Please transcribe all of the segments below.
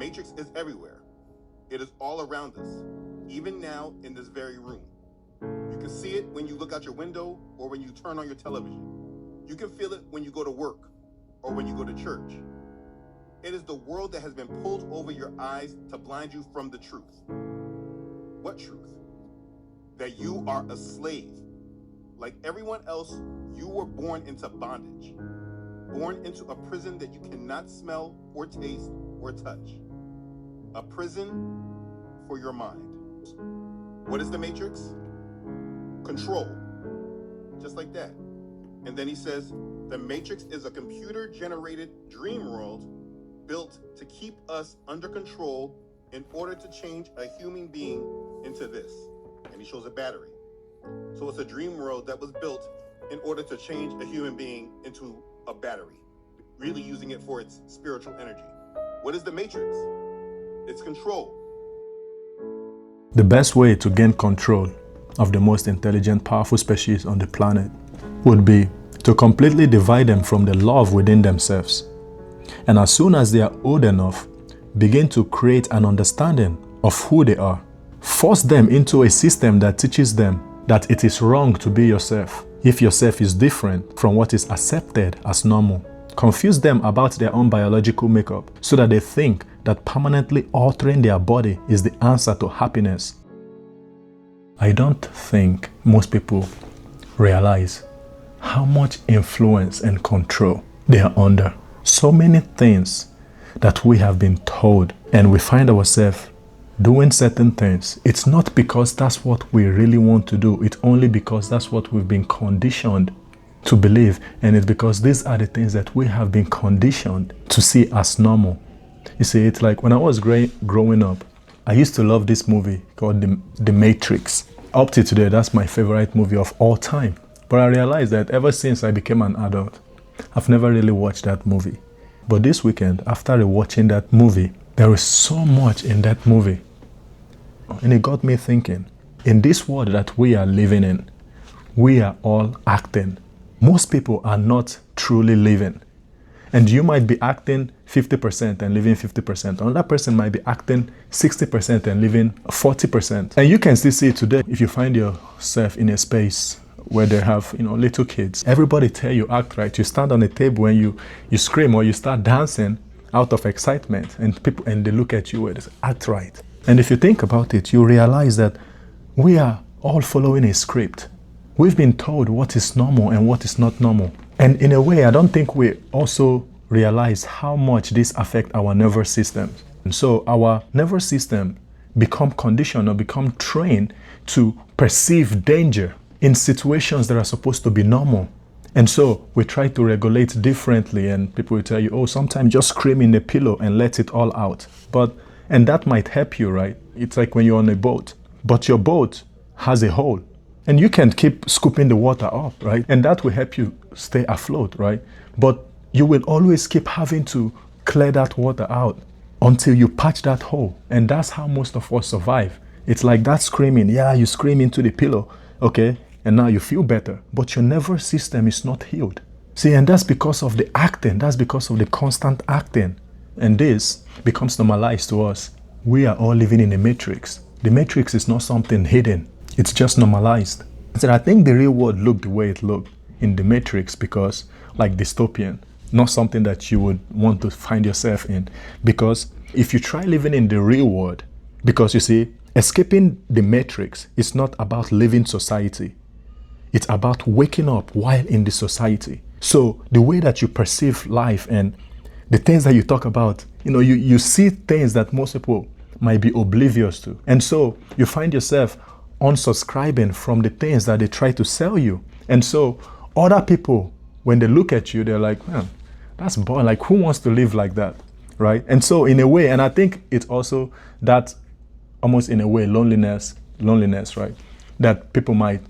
matrix is everywhere. It is all around us, even now in this very room. You can see it when you look out your window or when you turn on your television. You can feel it when you go to work or when you go to church. It is the world that has been pulled over your eyes to blind you from the truth. What truth? That you are a slave. Like everyone else, you were born into bondage. Born into a prison that you cannot smell or taste or touch. A prison for your mind. What is the matrix? Control. Just like that. And then he says, the matrix is a computer-generated dream world built to keep us under control in order to change a human being into this. And he shows a battery. So it's a dream world that was built in order to change a human being into a battery, really using it for its spiritual energy. What is the matrix? It's control. The best way to gain control of the most intelligent, powerful species on the planet would be to completely divide them from the love within themselves. And as soon as they are old enough, begin to create an understanding of who they are. Force them into a system that teaches them that it is wrong to be yourself if yourself is different from what is accepted as normal. Confuse them about their own biological makeup so that they think that permanently altering their body is the answer to happiness. I don't think most people realize how much influence and control they are under. So many things that we have been told and we find ourselves doing certain things. It's not because that's what we really want to do. It's only because that's what we've been conditioned to believe, and it's because these are the things that we have been conditioned to see as normal. You see, it's like when I was growing up, I used to love this movie called The Matrix. Up to today, that's my favorite movie of all time. But I realized that ever since I became an adult, I've never really watched that movie. But this weekend, after rewatching that movie, there is so much in that movie. And it got me thinking, in this world that we are living in, we are all acting. Most people are not truly living. And you might be acting 50% and living 50%. Another person might be acting 60% and living 40%. And you can still see it today if you find yourself in a space where they have, little kids. Everybody tell you act right. You stand on a table and you scream or you start dancing out of excitement, and they look at you and they say, act right. And if you think about it, you realize that we are all following a script. We've been told what is normal and what is not normal. And in a way, I don't think we also realize how much this affects our nervous system. And so our nervous system become conditioned or become trained to perceive danger in situations that are supposed to be normal. And so we try to regulate differently, and people will tell you, oh, sometimes just scream in the pillow and let it all out. And that might help you, right? It's like when you're on a boat, but your boat has a hole. And you can keep scooping the water up, right? And that will help you stay afloat, right? But you will always keep having to clear that water out until you patch that hole. And that's how most of us survive. It's like that screaming. Yeah, you scream into the pillow, okay? And now you feel better. But your nervous system is not healed. See, and that's because of the acting. That's because of the constant acting. And this becomes normalized to us. We are all living in a matrix. The matrix is not something hidden. It's just normalized. So I think the real world looked the way it looked in the matrix because, like dystopian, not something that you would want to find yourself in. Because if you try living in the real world, because you see, escaping the matrix is not about living society. It's about waking up while in the society. So the way that you perceive life and the things that you talk about, you see things that most people might be oblivious to. And so you find yourself unsubscribing from the things that they try to sell you. And so other people, when they look at you, they're like, man, that's boring. Like, who wants to live like that, right? And so in a way, and I think it's also that almost in a way loneliness, right? That people might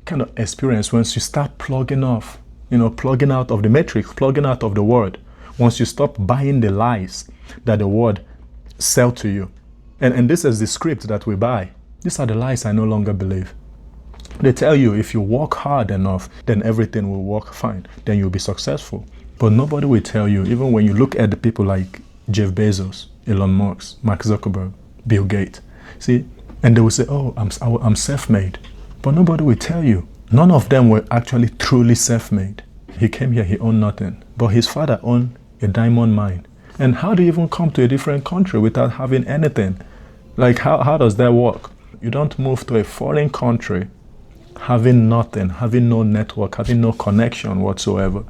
kind of experience once you start plugging out of the matrix, plugging out of the world. Once you stop buying the lies that the world sell to you. And this is the script that we buy. These are the lies I no longer believe. They tell you if you work hard enough, then everything will work fine. Then you'll be successful. But nobody will tell you, even when you look at the people like Jeff Bezos, Elon Musk, Mark Zuckerberg, Bill Gates. See, and they will say, oh, I'm self-made. But nobody will tell you. None of them were actually truly self-made. He came here, he owned nothing. But his father owned a diamond mine. And how do you even come to a different country without having anything? Like, how does that work? You don't move to a foreign country having nothing, having no network, having no connection whatsoever.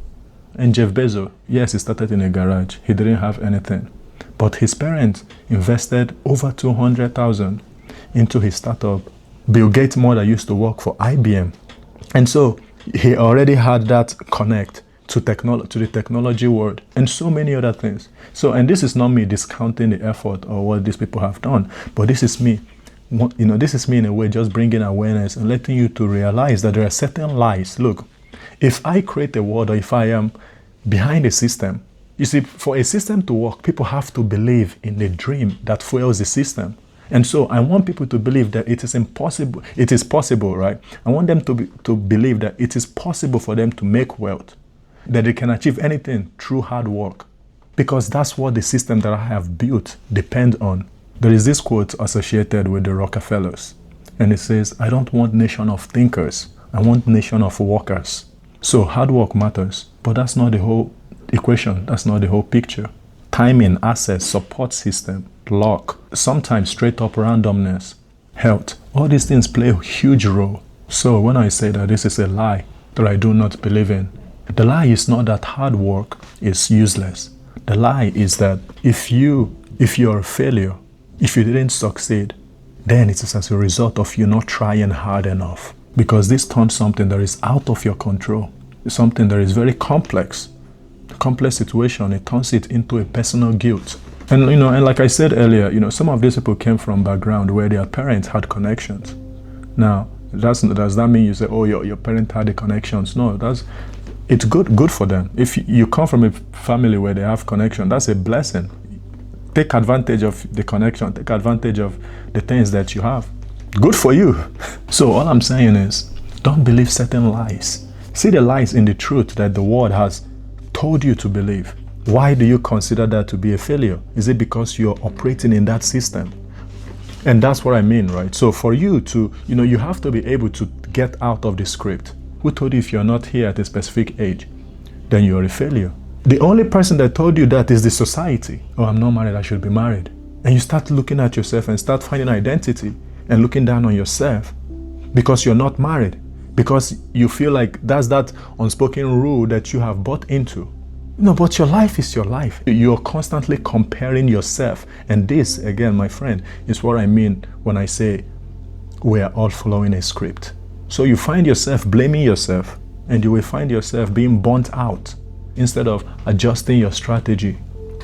And Jeff Bezos, yes, he started in a garage. He didn't have anything. But his parents invested over $200,000 into his startup. Bill Gates' mother used to work for IBM. And so he already had that connect to the technology world and so many other things. So, and this is not me discounting the effort or what these people have done, but this is me, this is me in a way just bringing awareness and letting you to realize that there are certain lies. Look, if I create a world or if I am behind a system, you see, for a system to work, people have to believe in the dream that fuels the system. And so I want people to believe that it is impossible. It is possible, right? I want them to believe that it is possible for them to make wealth, that they can achieve anything through hard work, because that's what the system that I have built depends on. There is this quote associated with the Rockefellers, and it says, I don't want nation of thinkers. I want nation of workers. So hard work matters, but that's not the whole equation. That's not the whole picture. Timing, access, support system, luck, sometimes straight up randomness, health, all these things play a huge role. So when I say that this is a lie that I do not believe in, the lie is not that hard work is useless. The lie is that if you're a failure, if you didn't succeed, then it is as a result of you not trying hard enough. Because this turns something that is out of your control, something that is very complex, a complex situation, it turns it into a personal guilt. And and like I said earlier, some of these people came from background where their parents had connections. Now, does that mean you say, oh, your parent had the connections? No, it's good for them. If you come from a family where they have connection, that's a blessing. Take advantage of the connection, take advantage of the things that you have. Good for you. So all I'm saying is, don't believe certain lies. See the lies in the truth that the world has told you to believe. Why do you consider that to be a failure? Is it because you're operating in that system? And that's what I mean, right? So for you to, you have to be able to get out of the script. Who told you if you're not here at a specific age, then you're a failure? The only person that told you that is the society. Oh, I'm not married, I should be married. And you start looking at yourself and start finding identity and looking down on yourself because you're not married, because you feel like that's that unspoken rule that you have bought into. No, but your life is your life. You're constantly comparing yourself. And this, again, my friend, is what I mean when I say we are all following a script. So you find yourself blaming yourself, and you will find yourself being burnt out instead of adjusting your strategy,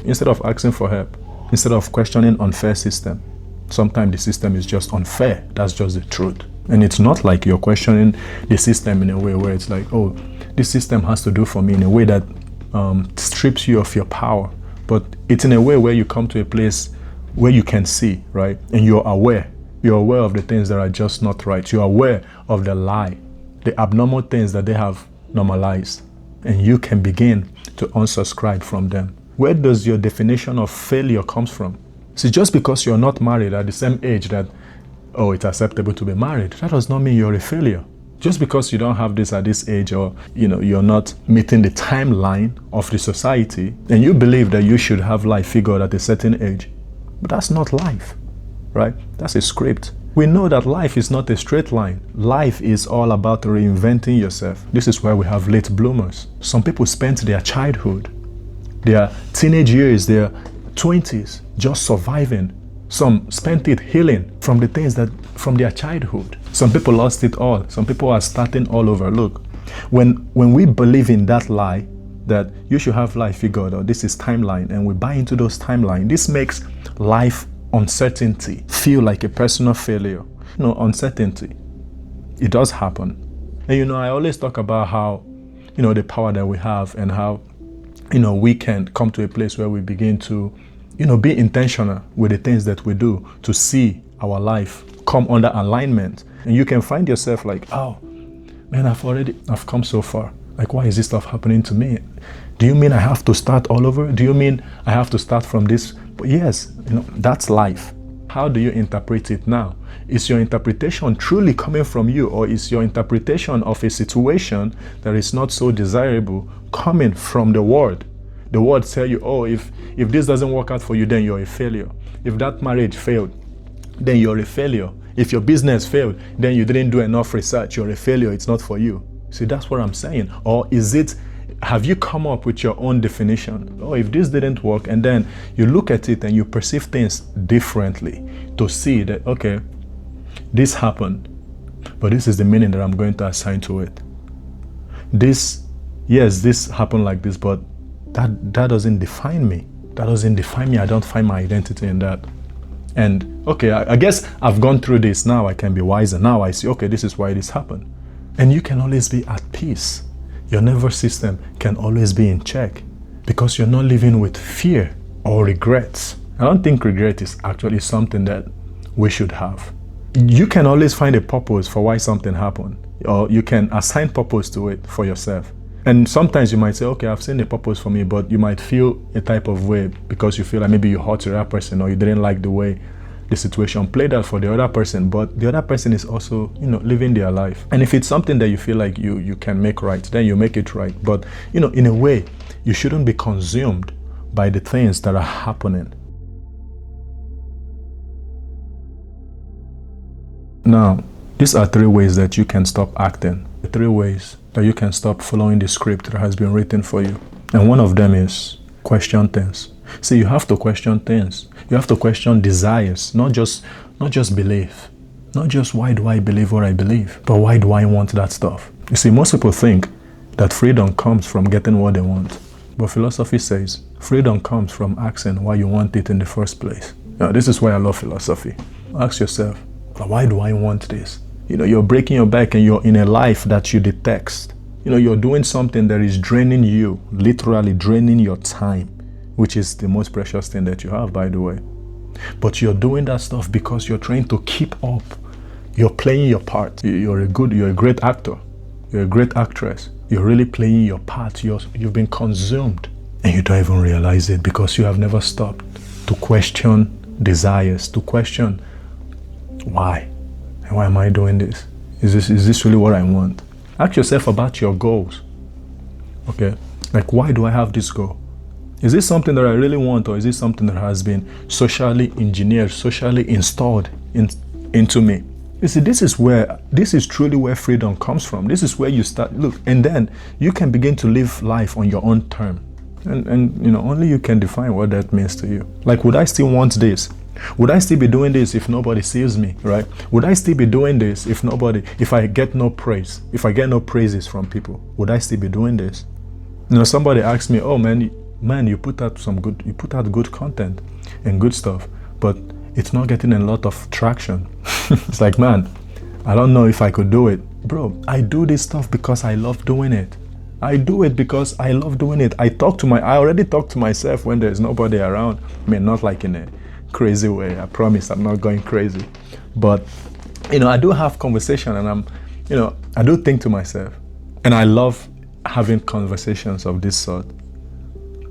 instead of asking for help, instead of questioning unfair system. Sometimes the system is just unfair. That's just the truth. And it's not like you're questioning the system in a way where it's like, oh, this system has to do for me in a way that strips you of your power. But it's in a way where you come to a place where you can see, right? And you're aware. You're aware of the things that are just not right. You're aware of the lie, the abnormal things that they have normalized. And you can begin to unsubscribe from them. Where does your definition of failure comes from? See, just because you're not married at the same age that, oh, it's acceptable to be married, that does not mean you're a failure. Just because you don't have this at this age, or you're not meeting the timeline of the society, and you believe that you should have life figured at a certain age. But that's not life, right? That's a script. We know that life is not a straight line. Life is all about reinventing yourself. This is why we have late bloomers. Some people spent their childhood, their teenage years, their 20s, just surviving. Some spent it healing from the things from their childhood. Some people lost it all. Some people are starting all over. Look, when we believe in that lie, that you should have life figured out, this is timeline, and we buy into those timeline, this makes life uncertainty feel like a personal failure. Uncertainty, it does happen. And I always talk about how, the power that we have, and how, we can come to a place where we begin to, be intentional with the things that we do, to see our life come under alignment. And you can find yourself like, oh, man, I've come so far. Like, why is this stuff happening to me? Do you mean I have to start all over? Do you mean I have to start from this But yes, that's life. How do you interpret it now? Is your interpretation truly coming from you, or is your interpretation of a situation that is not so desirable coming from the word? The word tell you, oh, if this doesn't work out for you, then you're a failure. If that marriage failed, then you're a failure. If your business failed, then you didn't do enough research, you're a failure, it's not for you. See, that's what I'm saying. Or have you come up with your own definition? Oh, if this didn't work, and then you look at it and you perceive things differently to see that, okay, this happened, but this is the meaning that I'm going to assign to it. This happened like this, but that doesn't define me. That doesn't define me. I don't find my identity in that. And okay, I guess I've gone through this. Now I can be wiser. Now I see, okay, this is why this happened. And you can always be at peace. Your nervous system can always be in check because you're not living with fear or regrets. I don't think regret is actually something that we should have. You can always find a purpose for why something happened, or you can assign purpose to it for yourself. And sometimes you might say, okay, I've seen a purpose for me, but you might feel a type of way because you feel like maybe you hurt the other person, or you didn't like the way the situation played out for the other person, but the other person is also, living their life. And if it's something that you feel like you can make right, then you make it right. But, in a way, you shouldn't be consumed by the things that are happening. Now, these are 3 ways that you can stop acting. The 3 ways that you can stop following the script that has been written for you. And one of them is question things. See, you have to question things. You have to question desires, not just belief. Not just why do I believe what I believe, but why do I want that stuff? You see, most people think that freedom comes from getting what they want. But philosophy says freedom comes from asking why you want it in the first place. Now, this is why I love philosophy. Ask yourself, why do I want this? You're breaking your back and you're in a life that you detest. You're doing something that is draining you, literally draining your time, which is the most precious thing that you have, by the way. But you're doing that stuff because you're trying to keep up. You're playing your part. You're a great actor. You're a great actress. You're really playing your part. You've been consumed. And you don't even realize it because you have never stopped to question desires, to question why. And why am I doing this? Is this really what I want? Ask yourself about your goals. Okay? Like, why do I have this goal? Is this something that I really want, or is this something that has been socially engineered, socially installed into me? You see, this is truly where freedom comes from. This is where you start, and then you can begin to live life on your own term. And only you can define what that means to you. Like, would I still want this? Would I still be doing this if nobody sees me, right? Would I still be doing this if I get no praise, if I get no praises from people? Would I still be doing this? Somebody asked me, oh man, you put out good content and good stuff, but it's not getting a lot of traction. It's like, man, I don't know if I could do it. Bro, I do this stuff because I love doing it. I do it because I love doing it. I already talk to myself when there's nobody around. I mean, not like in a crazy way. I promise I'm not going crazy. But, I do have conversation, and I do think to myself. And I love having conversations of this sort.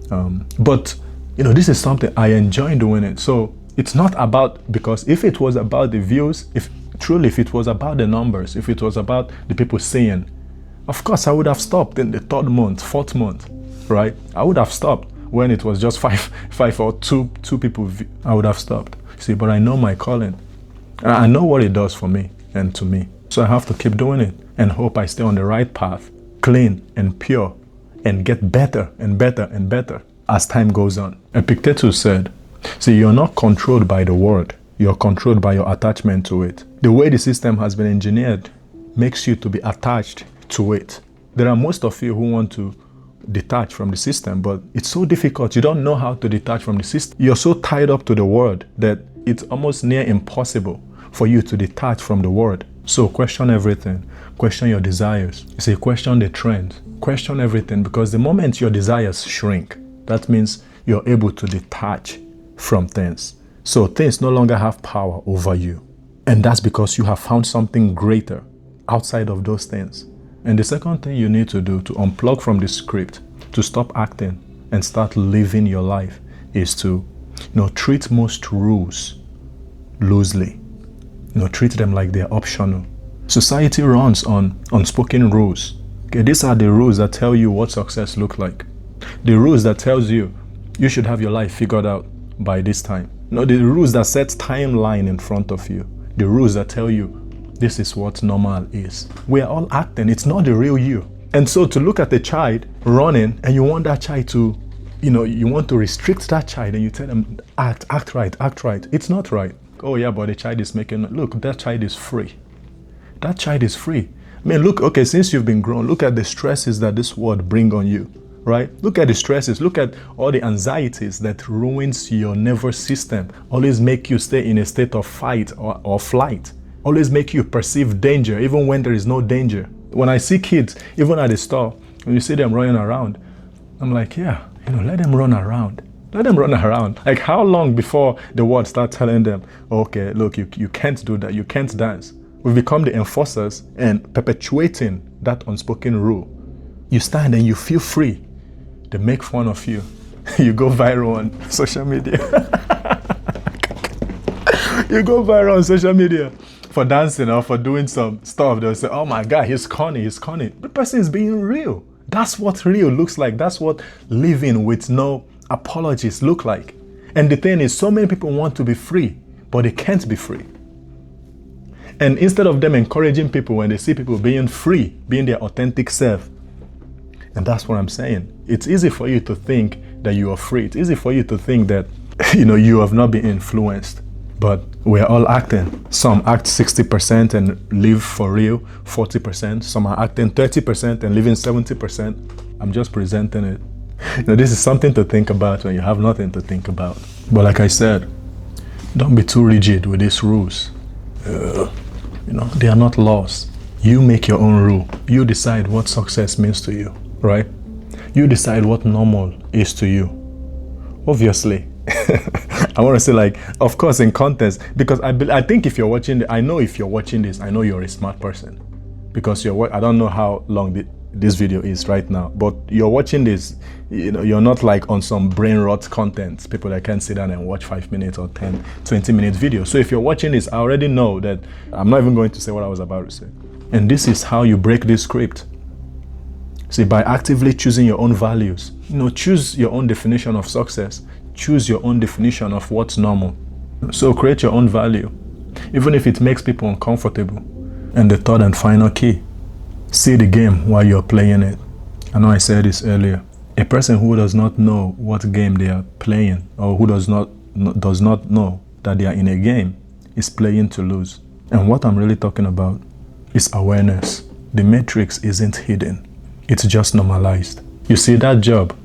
But this is something I enjoy doing it. So it's not about, because if it was about the views, if it was about the numbers, if it was about the people seeing, of course I would have stopped in the 3rd month, 4th month, right? I would have stopped when it was just five or two people. I would have stopped. See, but I know my calling. I know what it does for me and to me. So I have to keep doing it and hope I stay on the right path, clean and pure, and get better and better and better as time goes on. Epictetus said, see, you're not controlled by the word, you're controlled by your attachment to it. The way the system has been engineered makes you to be attached to it. There are most of you who want to detach from the system, but it's so difficult. You don't know how to detach from the system. You're so tied up to the word that it's almost near impossible for you to detach from the word. So question everything. Question your desires. You say, question the trends. Question everything, because the moment your desires shrink, that means you're able to detach from things. So things no longer have power over you. And that's because you have found something greater outside of those things. And the second thing you need to do to unplug from the script, to stop acting and start living your life, is to Treat most rules loosely. Treat them like they're optional. Society runs on unspoken rules. Okay, these are the rules that tell you what success looks like. The rules that tells you you should have your life figured out by this time. The rules that set timeline in front of you. The rules that tell you this is what normal is. We are all acting. It's not the real you. And so to look at a child running and you want that child to, you want to restrict that child and you tell them, act right. It's not right. Oh yeah, but the child is look, that child is free. That child is free. Look, okay, since you've been grown, look at the stresses that this world bring on you, right? Look at the stresses. Look at all the anxieties that ruins your nervous system. Always make you stay in a state of fight or flight. Always make you perceive danger, even when there is no danger. When I see kids, even at the store, when you see them running around, I'm like, yeah, let them run around. Let them run around. Like, how long before the world start telling them, okay, look, you can't do that, you can't dance. We've become the enforcers and perpetuating that unspoken rule. You stand and you feel free. They make fun of you. You go viral on social media. You go viral on social media for dancing or for doing some stuff. They'll say, oh my God, he's corny. The person is being real. That's what real looks like. That's what living with no apologies look like. And the thing is, so many people want to be free, but they can't be free. And instead of them encouraging people when they see people being free, being their authentic self, and that's what I'm saying. It's easy for you to think that you are free. It's easy for you to think that, you have not been influenced. But we're all acting. Some act 60% and live for real, 40%. Some are acting 30% and living 70%. I'm just presenting it. This is something to think about when you have nothing to think about. But like I said, don't be too rigid with these rules. They are not laws. You make your own rule. You decide what success means to you, right? You decide what normal is to you. Obviously, I want to say, of course, in context, because I think if you're watching, I know if you're watching this, I know you're a smart person, because I don't know how long this video is right now, but you're watching this, you're not on some brain rot content, people that can't sit down and watch 5 minutes or 10, 20 minute video. So if you're watching this, I already know that I'm not even going to say what I was about to say. And this is how you break this script. See, by actively choosing your own values, choose your own definition of success, choose your own definition of what's normal. So create your own value, even if it makes people uncomfortable. And the third and final key, see the game while you're playing it. I know I said this earlier. A person who does not know what game they are playing, or who does not know that they are in a game, is playing to lose. And what I'm really talking about is awareness. The matrix isn't hidden. It's just normalized. You see that job,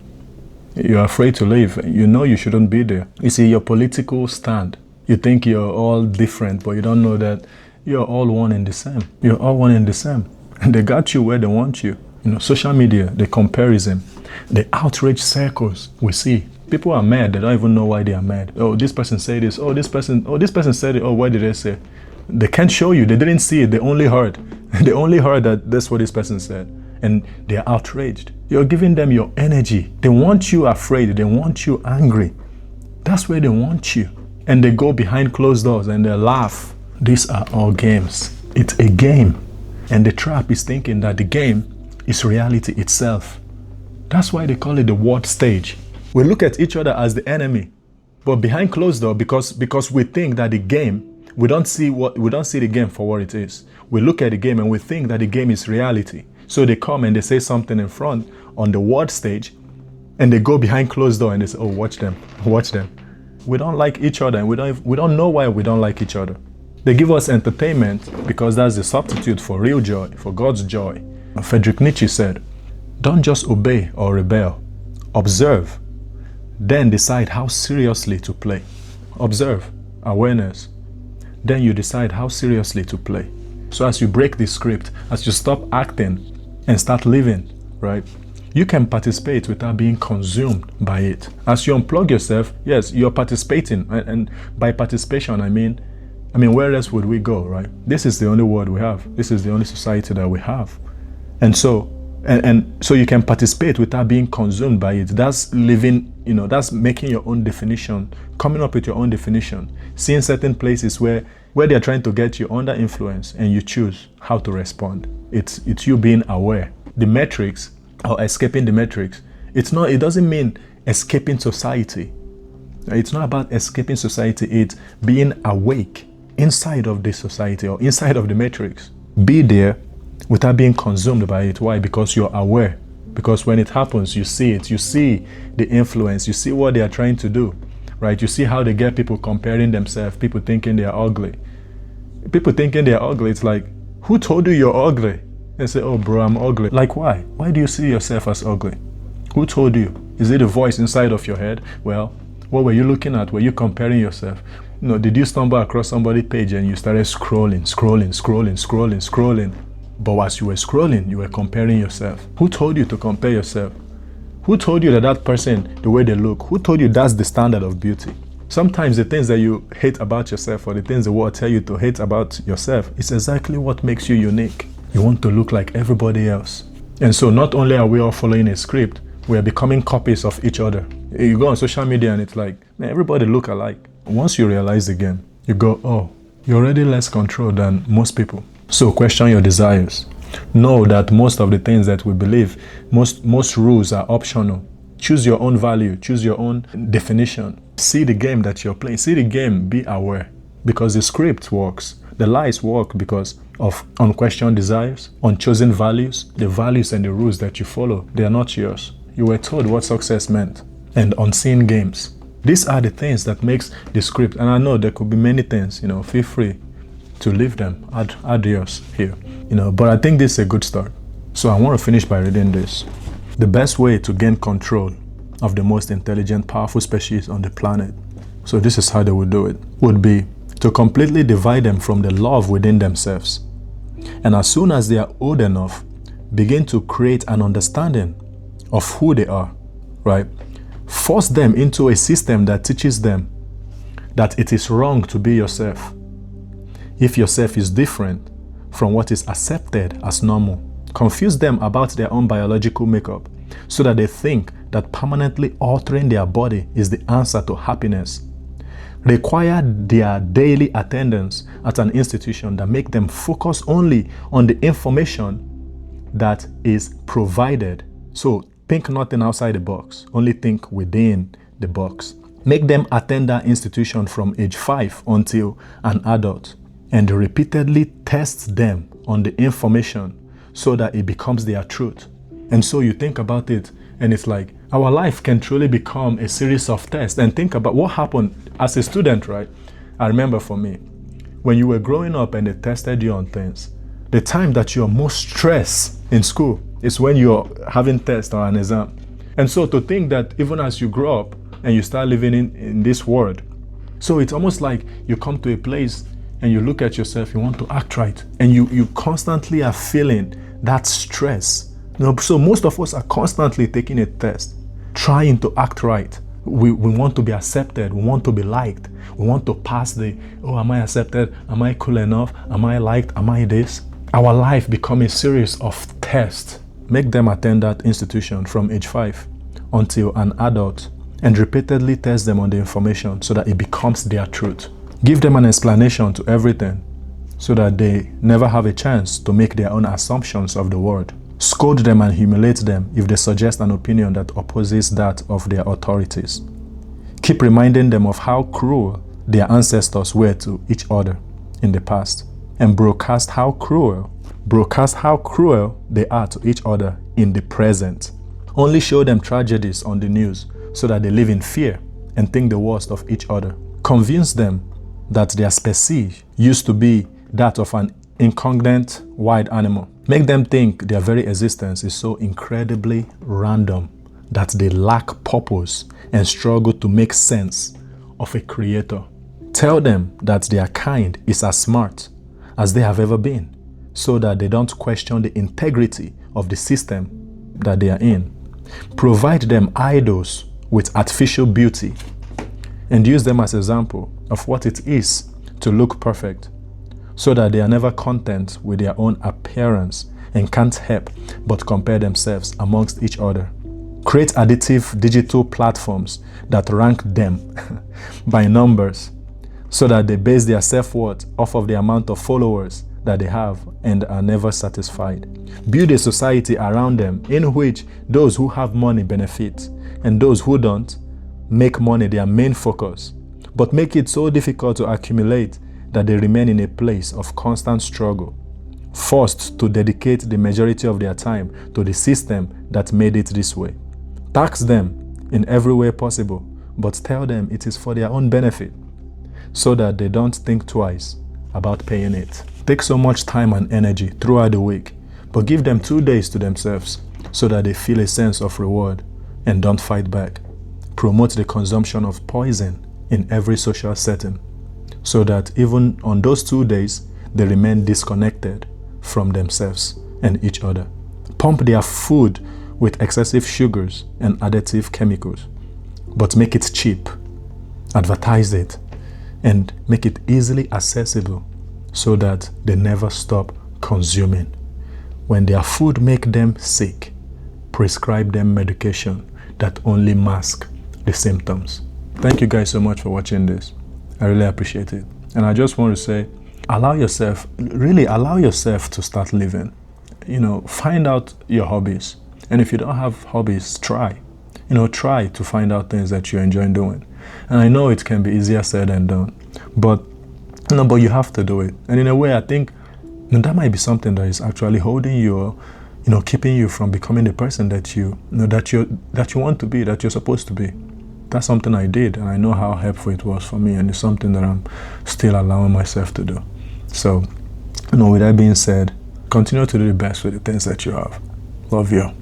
you're afraid to leave. You shouldn't be there. You see your political stand. You think you're all different, but you don't know that you're all one and the same. You're all one and the same. And they got you where they want you. Social media, the comparison, the outrage circles we see. People are mad. They don't even know why they are mad. Oh, this person said this. Oh, this person said it. Oh, what did they say? They can't show you. They didn't see it. They only heard. They only heard that that's what this person said. And they're outraged. You're giving them your energy. They want you afraid. They want you angry. That's where they want you. And they go behind closed doors and they laugh. These are all games. It's a game. And the trap is thinking that the game is reality itself. That's why they call it the world stage. We look at each other as the enemy. But behind closed door, because we think that the game, we don't see the game for what it is. We look at the game and we think that the game is reality. So they come and they say something in front on the world stage, and they go behind closed door and they say, oh, watch them. We don't like each other, and we don't know why we don't like each other. They give us entertainment because that's the substitute for real joy, for God's joy. Friedrich Nietzsche said, don't just obey or rebel. Observe, then decide how seriously to play. Observe, awareness, then you decide how seriously to play. So as you break the script, as you stop acting and start living, right, you can participate without being consumed by it. As you unplug yourself, yes, you're participating. And by participation, I mean, where else would we go, right? This is the only world we have. This is the only society that we have. And so And so you can participate without being consumed by it. That's living, that's making your own definition, coming up with your own definition, seeing certain places where they're trying to get you under influence and you choose how to respond. It's you being aware. The metrics or escaping the metrics, it doesn't mean escaping society. It's not about escaping society, it's being awake inside of the society or inside of the matrix. Be there without being consumed by it. Why? Because you're aware. Because when it happens, you see it. You see the influence. You see what they are trying to do, right? You see how they get people comparing themselves, people thinking they are ugly. People thinking they are ugly, it's like, who told you you're ugly? And say, oh bro, I'm ugly. Like why? Why do you see yourself as ugly? Who told you? Is it a voice inside of your head? Well, what were you looking at? Were you comparing yourself? Did you stumble across somebody's page and you started scrolling? But as you were scrolling, you were comparing yourself. Who told you to compare yourself? Who told you that person, the way they look, who told you that's the standard of beauty? Sometimes the things that you hate about yourself or the things the world tell you to hate about yourself is exactly what makes you unique. You want to look like everybody else. And so not only are we all following a script, we are becoming copies of each other. You go on social media and it's like, man, everybody look alike. Once you realize the game, you go, oh, you're already less controlled than most people. So question your desires. Know that most of the things that we believe, most rules are optional. Choose your own value, choose your own definition. See the game that you're playing. See the game, be aware. Because the script works. The lies work because of unquestioned desires, unchosen values. The values and the rules that you follow, they are not yours. You were told what success meant. And unseen games. These are the things that makes the script. And I know there could be many things, feel free to leave them, add yours here, but I think this is a good start. So I want to finish by reading this. The best way to gain control of the most intelligent, powerful species on the planet, so this is how they would do it, would be to completely divide them from the love within themselves. And as soon as they are old enough, begin to create an understanding of who they are, right? Force them into a system that teaches them that it is wrong to be yourself. If yourself is different from what is accepted as normal, confuse them about their own biological makeup so that they think that permanently altering their body is the answer to happiness. Require their daily attendance at an institution that make them focus only on the information that is provided. So think nothing outside the box, only think within the box. Make them attend that institution from age 5 until an adult and repeatedly test them on the information so that it becomes their truth. And so you think about it and it's like our life can truly become a series of tests. And think about what happened as a student, right? I remember for me, when you were growing up and they tested you on things, the time that you're most stressed in school is when you're having tests or an exam. And so to think that even as you grow up and you start living in this world, so it's almost like you come to a place and you look at yourself, you want to act right, and you constantly are feeling that stress. So most of us are constantly taking a test, trying to act right. We want to be accepted, we want to be liked, we want to pass am I accepted, am I cool enough, am I liked, am I this? Our life becomes a series of tests. Make them attend that institution from age 5 until an adult and repeatedly test them on the information so that it becomes their truth. Give them an explanation to everything so that they never have a chance to make their own assumptions of the world. Scold them and humiliate them if they suggest an opinion that opposes that of their authorities. Keep reminding them of how cruel their ancestors were to each other in the past, and broadcast how cruel they are to each other in the present. Only show them tragedies on the news so that they live in fear and think the worst of each other. Convince them that their species used to be that of an incongruent wild animal. Make them think their very existence is so incredibly random that they lack purpose and struggle to make sense of a creator. Tell them that their kind is as smart as they have ever been, so that they don't question the integrity of the system that they are in. Provide them idols with artificial beauty and use them as an example of what it is to look perfect, so that they are never content with their own appearance and can't help but compare themselves amongst each other. Create additive digital platforms that rank them by numbers so that they base their self-worth off of the amount of followers that they have and are never satisfied. Build a society around them in which those who have money benefit and those who don't make money their main focus, but make it so difficult to accumulate that they remain in a place of constant struggle, forced to dedicate the majority of their time to the system that made it this way. Tax them in every way possible, but tell them it is for their own benefit so that they don't think twice about paying it. Take so much time and energy throughout the week, but give them 2 days to themselves so that they feel a sense of reward and don't fight back. Promote the consumption of poison in every social setting so that even on those 2 days, they remain disconnected from themselves and each other. Pump their food with excessive sugars and additive chemicals, but make it cheap. Advertise it and make it easily accessible so that they never stop consuming. When their food make them sick, prescribe them medication that only mask the symptoms. Thank you guys so much for watching this. I really appreciate it. And I just want to say, really allow yourself to start living. Find out your hobbies. And if you don't have hobbies, try to find out things that you enjoy doing. And I know it can be easier said than done, but you have to do it. And in a way, I think that might be something that is actually holding you, keeping you from becoming the person that you want to be, that you're supposed to be. That's something I did, and I know how helpful it was for me, and it's something that I'm still allowing myself to do. So, with that being said, continue to do the best with the things that you have. Love you.